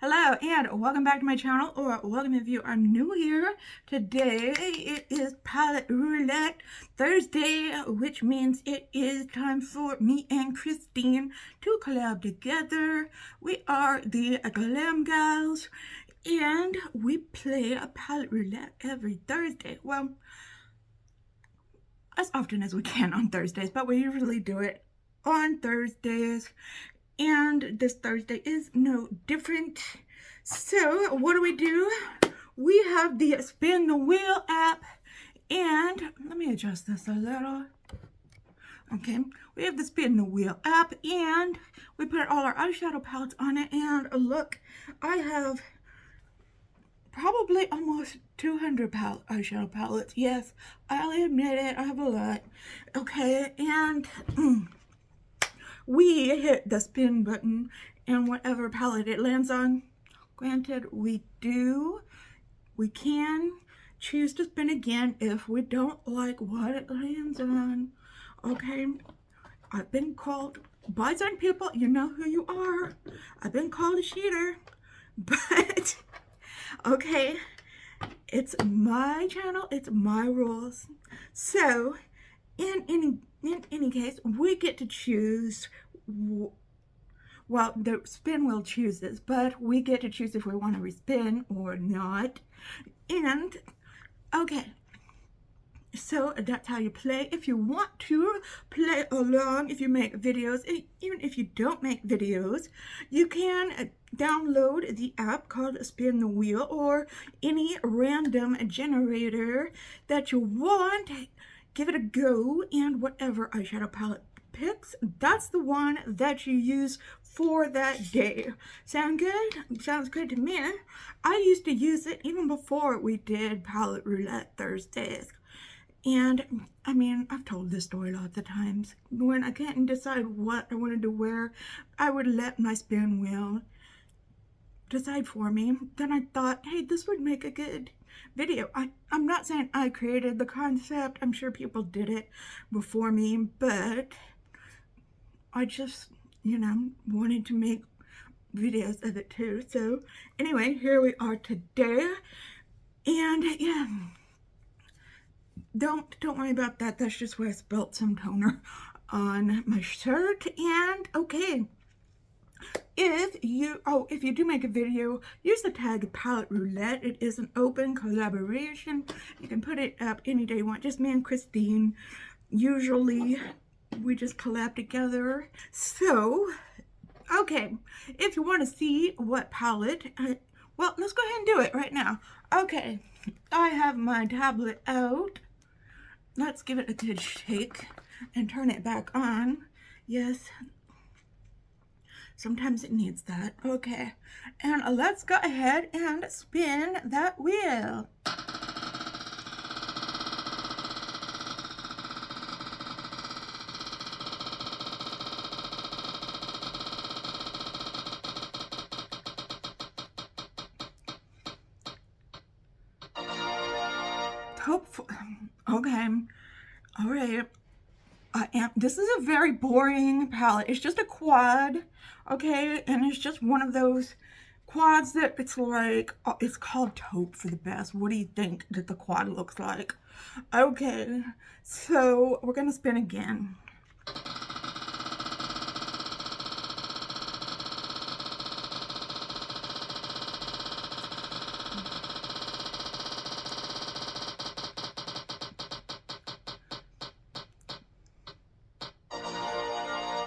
Hello and welcome back to my channel, or welcome if you are new here. Today it is palette roulette Thursday, which means it is time for me and Christine to collab together. We are the Glam Gals and we play a palette roulette every Thursday. Well, as often as we can on Thursdays, but we usually do it on Thursdays. And this Thursday is no different. So what do? We have the Spin the Wheel app, and let me adjust this a little. Okay, we have the Spin the Wheel app, and we put all our eyeshadow palettes on it, and look, I have probably almost 200 eyeshadow palettes. Yes, I'll admit it, I have a lot. Okay, and we hit the spin button and whatever palette it lands on. Granted, we can choose to spin again if we don't like what it lands on. Okay, I've been called by certain people, you know who you are. I've been called a cheater, but okay, it's my channel, it's my rules. So in any case, we get to choose, well, the spin wheel chooses, but we get to choose if we want to respin or not. And okay, so that's how you play. If you want to play along, if you make videos, even if you don't make videos, you can download the app called Spin the Wheel, or any random generator that you want. Give it a go, and whatever eyeshadow palette picks, that's the one that you use for that day. Sound good? Sounds good to me. I used to use it even before we did palette roulette Thursdays. And I mean, I've told this story lots of times. When I couldn't decide what I wanted to wear, I would let my spin wheel decide for me. Then I thought, hey, this would make a good video. I'm not saying I created the concept. I'm sure people did it before me, but I just, wanted to make videos of it too. So anyway, here we are today. And yeah, don't worry about that. That's just where I spilled some toner on my shirt. And okay, if you do make a video, use the tag palette roulette. It is an open collaboration. You can put it up any day you want. Just me and Christine. Usually we just collab together. So okay, if you want to see what palette, well, let's go ahead and do it right now. Okay, I have my tablet out. Let's give it a good shake and turn it back on. Yes, sometimes it needs that. Okay, and let's go ahead and spin that wheel. Okay, all right. This is a very boring palette. It's just a quad, okay, and it's just one of those quads that it's like, it's called taupe for the best. What do you think that the quad looks like? Okay, so we're gonna spin again.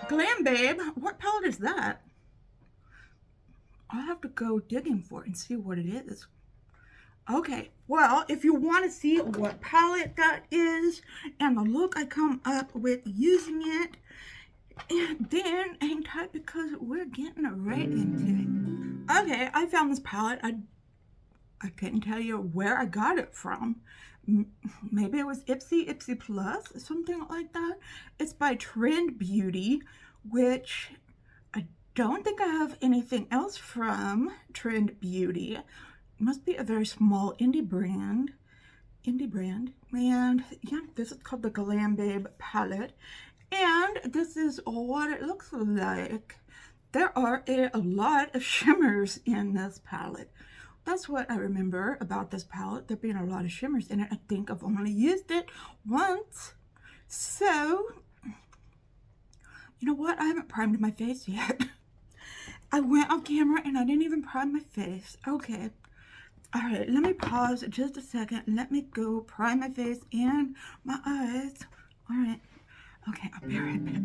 Glam Babe, what palette is that? I'll have to go digging for it and see what it is. Okay, well, if you want to see what palette that is and the look I come up with using it, and then hang tight because we're getting right into it. Okay, I found this palette. I couldn't tell you where I got it from. Maybe it was Ipsy Plus, something like that. It's by Trend Beauty, which I don't think I have anything else from Trend Beauty. It must be a very small indie brand. And yeah, this is called the Glam Babe palette. And this is what it looks like. there are a lot of shimmers in this palette. That's what I remember about this palette, there being a lot of shimmers in it. I think I've only used it once. So, you know what? I haven't primed my face yet. I went off camera and I didn't even prime my face. Okay. All right, let me pause just a second. Let me go prime my face and my eyes. All right. Okay, I'll be right back.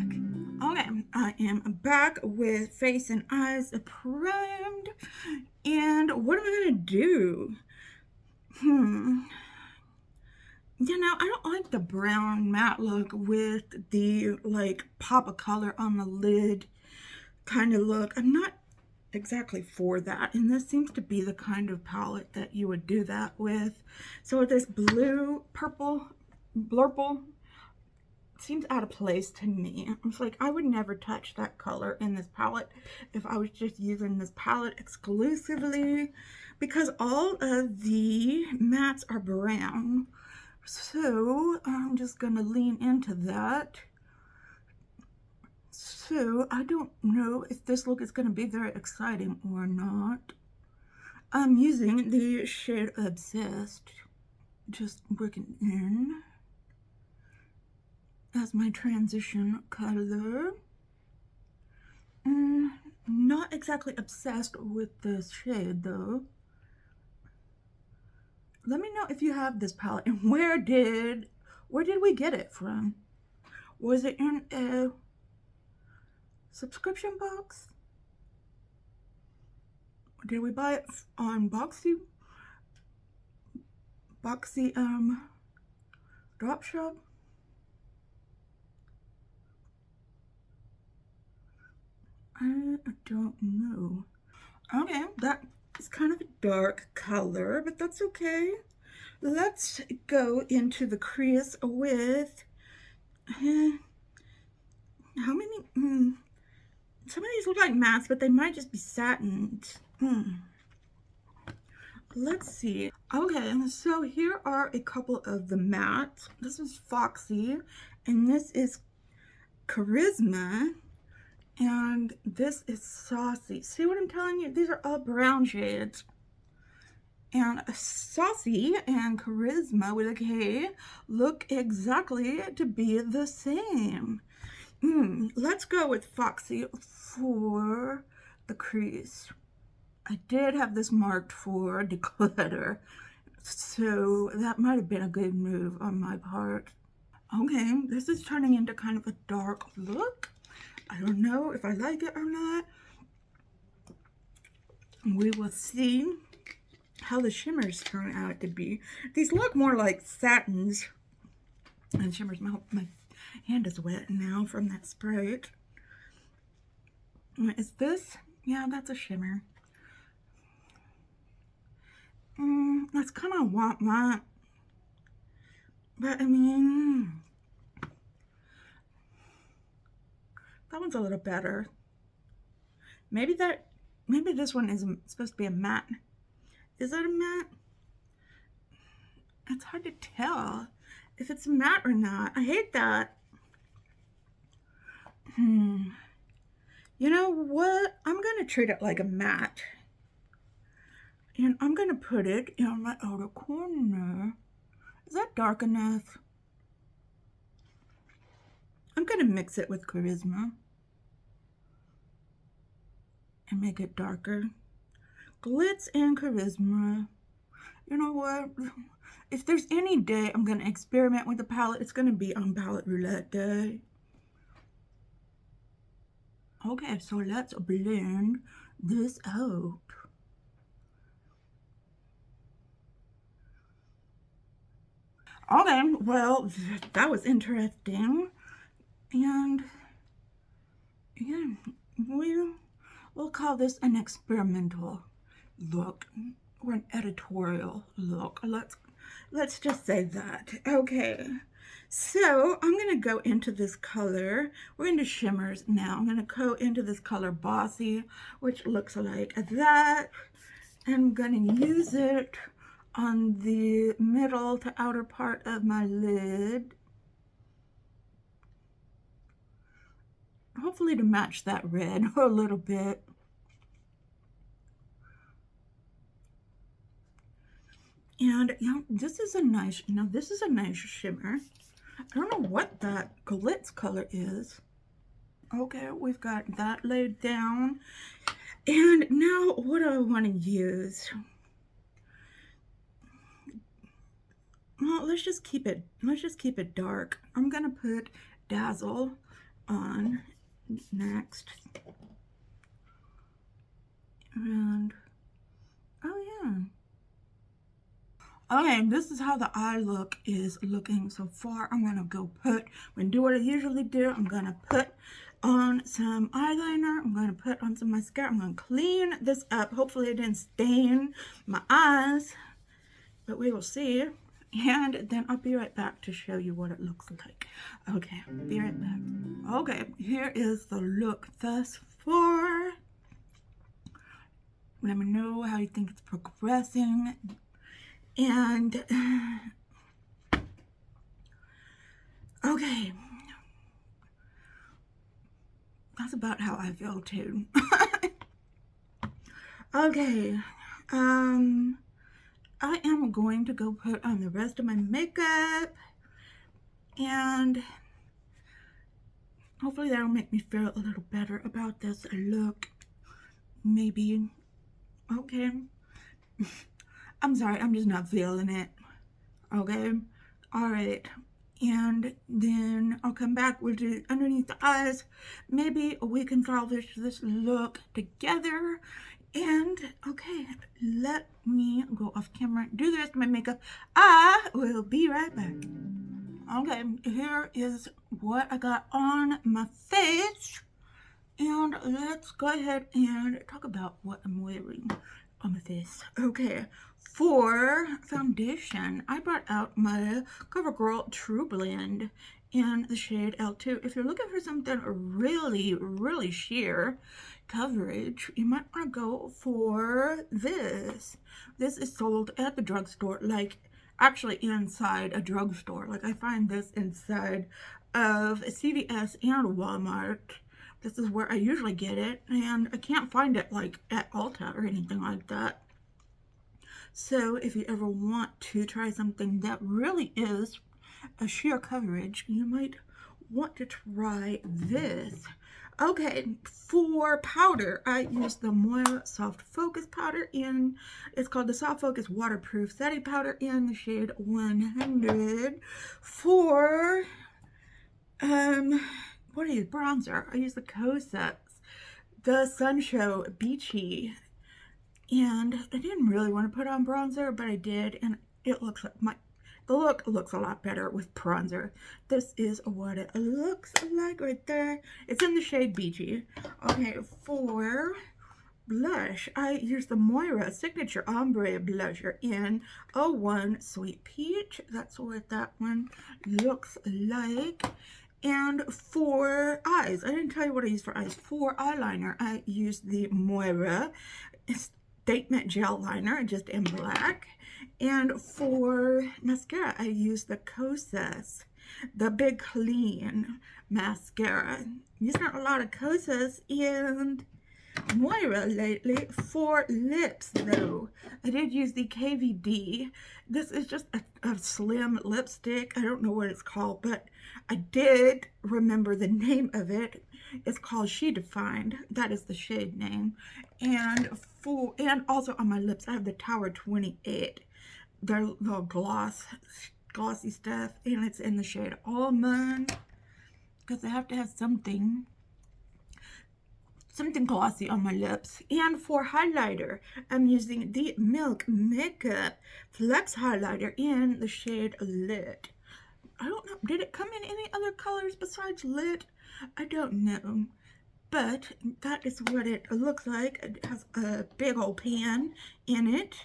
Okay, I am back with face and eyes primed. And what am I gonna do? You know, I don't like the brown matte look with the like pop of color on the lid kind of look. I'm not exactly for that, and this seems to be the kind of palette that you would do that with. So this blue purple blurple seems out of place to me. It's like I would never touch that color in this palette if I was just using this palette exclusively, because all of the mattes are brown. So I'm just gonna lean into that. So I don't know if this look is going to be very exciting or not. I'm using the shade Obsessed, just working in as my transition color. Not exactly obsessed with this shade though. Let me know if you have this palette and where did we get it from? Was it in a subscription box? Did we buy it on Boxy drop shop? I don't know. Okay, that is kind of a dark color, but that's okay. Let's go into the crease with how many? Some of these look like mattes, but they might just be satins. Let's see. Okay, so here are a couple of the mattes. This is Foxy, and this is Charisma, and this is Saucy. See what I'm telling you? These are all brown shades. And Saucy and Charisma with a K look exactly to be the same. Let's go with Foxy for the crease. I did have this marked for declutter, so that might have been a good move on my part. Okay, this is turning into kind of a dark look. I don't know if I like it or not. We will see how the shimmers turn out to be. These look more like satins and shimmers. My hand is wet now from that spray. Is this? Yeah, that's a shimmer. That's kind of want, but I mean, that one's a little better. Maybe this one is supposed to be a matte. Is that a matte? It's hard to tell if it's a matte or not. I hate that. You know what? I'm gonna treat it like a matte. And I'm gonna put it in my outer corner. Is that dark enough? I'm gonna mix it with Charisma and make it darker. Glitz and Charisma. You know what? If there's any day I'm gonna experiment with the palette, it's gonna be on Palette Roulette Day. Okay, so let's blend this out. Okay, well, that was interesting. And yeah, we'll call this an experimental look or an editorial look. Let's just say that. Okay, so I'm gonna go into this color. We're into shimmers now. I'm gonna go into this color Bossy, which looks like that. And I'm gonna use it on the middle to outer part of my lid. hopefully to match that red a little bit. And this is a nice, this is a nice shimmer. I don't know what that glitz color is. Okay, we've got that laid down. And now what do I want to use? Well, let's just keep it dark. I'm gonna put Dazzle on next. And oh yeah. Okay, this is how the eye look is looking so far. I'm gonna do what I usually do. I'm gonna put on some eyeliner. I'm gonna put on some mascara. I'm gonna clean this up. Hopefully it didn't stain my eyes, but we will see. And then I'll be right back to show you what it looks like. Okay, be right back. Okay, here is the look thus far. Let me know how you think it's progressing. And okay, that's about how I feel too. Okay, I am going to go put on the rest of my makeup, and hopefully that'll make me feel a little better about this look. Maybe. Okay. I'm sorry, I'm just not feeling it. Okay. All right. And then I'll come back with it underneath the eyes. Maybe we can salvage this look together. And okay, let me go off camera, do the rest of my makeup. I will be right back. Okay, here is what I got on my face. And let's go ahead and talk about what I'm wearing on my face. Okay, for foundation, I brought out my CoverGirl True Blend in the shade L2. If you're looking for something really, really sheer coverage, you might want to go for this. This is sold at the drugstore, like actually inside a drugstore. Like I find this inside of CVS and Walmart. This is where I usually get it, and I can't find it like at Ulta or anything like that. So if you ever want to try something that really is a sheer coverage, you might want to try this. Okay, for powder, I use the Moira Soft Focus powder it's called the Soft Focus Waterproof Setting Powder in the shade 100. For, what do you use? Bronzer. I use the Kosas, the Sun Show Beachy. And I didn't really want to put on bronzer, but I did, and it looks like the look looks a lot better with bronzer. This is what it looks like right there. It's in the shade Beachy. Okay, for blush, I use the Moira Signature Ombre Blusher in 01 Sweet Peach. That's what that one looks like. And for eyes, I didn't tell you what I use for eyes. For eyeliner, I use the Moira Statement Gel Liner, just in black. And for mascara, I use the Kosas, the Big Clean mascara. Using a lot of Kosas and Moira lately. For lips, though, I did use the KVD. This is just a slim lipstick. I don't know what it's called, but I did remember the name of it. It's called She Defined. That is the shade name. And also on my lips, I have the Tower 28. They're little glossy stuff, and it's in the shade Almond, because I have to have something glossy on my lips. And for highlighter, I'm using the Milk Makeup Flex Highlighter in the shade Lit. I don't know, did it come in any other colors besides Lit? I don't know, but that is what it looks like. It has a big old pan in it.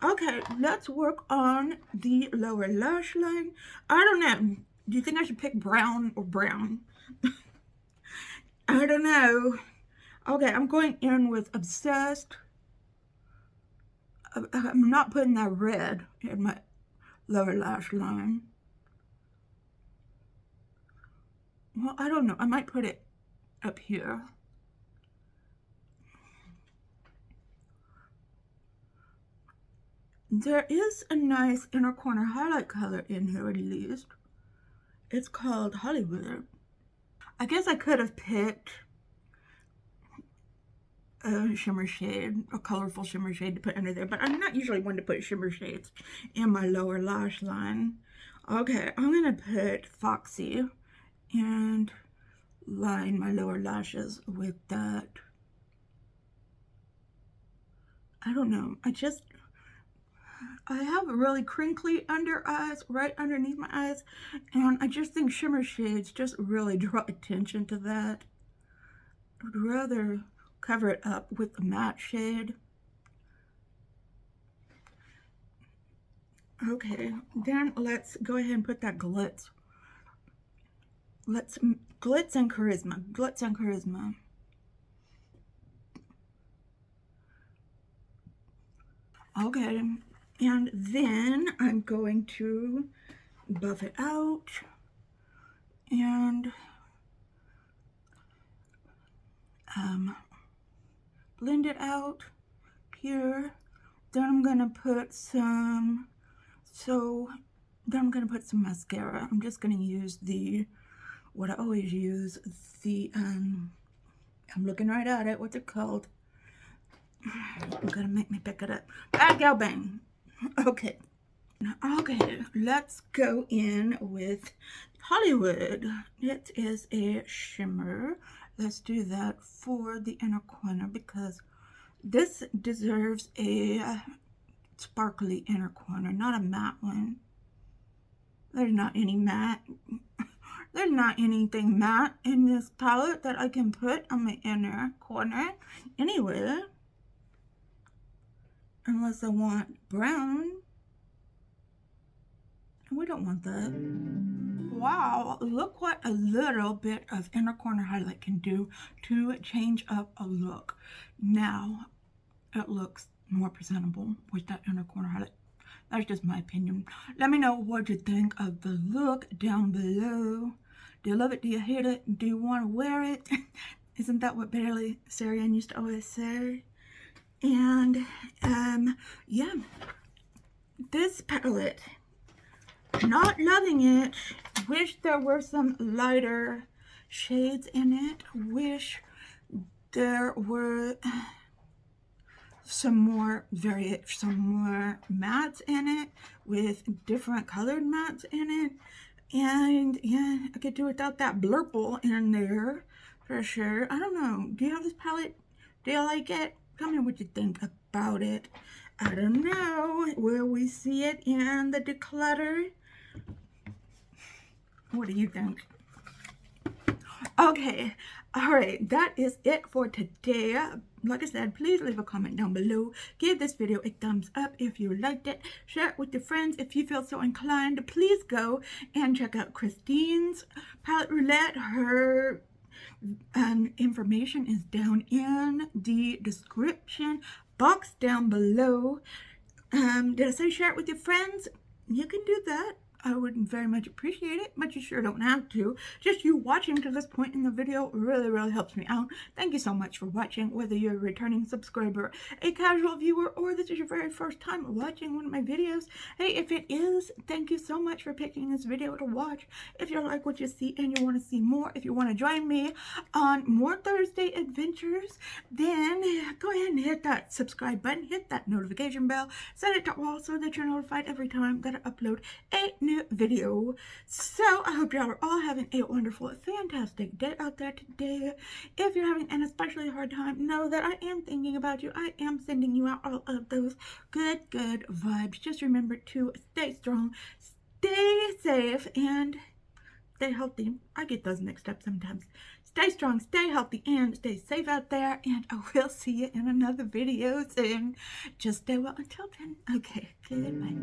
Okay, let's work on the lower lash line. I don't know, do you think I should pick brown or brown? I don't know. Okay, I'm going in with Obsessed. I'm not putting that red in my lower lash line. Well, I don't know. I might put it up here. There is a nice inner corner highlight color in here at least. It's called Hollywood. I guess I could have picked a shimmer shade, a colorful shimmer shade to put under there, but I'm not usually one to put shimmer shades in my lower lash line. Okay, I'm gonna put Foxy and line my lower lashes with that. I don't know, I have really crinkly under eyes, right underneath my eyes, and I just think shimmer shades just really draw attention to that. I'd rather cover it up with a matte shade. Okay, then let's go ahead and put that glitz. Glitz and charisma. Okay, and then I'm going to buff it out and blend it out here. Then I'm gonna put some mascara. I'm just gonna use what I always use, I'm looking right at it, what's it called? I'm gonna make me pick it up. Bad Gal Bang. Okay, let's go in with Hollywood. It is a shimmer. Let's do that for the inner corner because this deserves a sparkly inner corner, not a matte one. There's not anything matte in this palette that I can put on my inner corner anyway, unless I want brown, and we don't want that. Wow, look what a little bit of inner corner highlight can do to change up a look. Now it looks more presentable with that inner corner highlight. That's just my opinion. Let me know what you think of the look down below. Do you love it? Do you hate it? Do you want to wear it? Isn't that what Barely Sarian used to always say? And yeah, this palette, not loving it. Wish there were some lighter shades in it. Wish there were some more mattes in it, with different colored mattes in it. And yeah, I could do without that blurple in there for sure. I don't know, do you have this palette? Do you like it? Tell me what you think about it. I don't know, will we see it in the declutter? What do you think? Okay, all right, that is it for today. Like I said, please leave a comment down below. Give this video a thumbs up if you liked it. Share it with your friends if you feel so inclined. Please go and check out Christine's palette Roulette. Her information is down in the description box down below. Did I say share it with your friends? You can do that. I would very much appreciate it, but you sure don't have to. Just you watching to this point in the video really helps me out. Thank you so much for watching, whether you're a returning subscriber, a casual viewer, or this is your very first time watching one of my videos. Hey, if it is, thank you so much for picking this video to watch. If you like what you see and you want to see more, if you want to join me on more Thursday adventures, then go ahead and hit that subscribe button, hit that notification bell, set it to all so that you're notified every time that I upload a new video. So I hope y'all are all having a wonderful, fantastic day out there today. If you're having an especially hard time, know that I am thinking about you. I am sending you out all of those good vibes. Just remember to stay strong, stay safe, and stay healthy. I get those mixed up sometimes. Stay strong, stay healthy, and stay safe out there, and I will see you in another video soon. Just stay well until then. Okay, goodbye.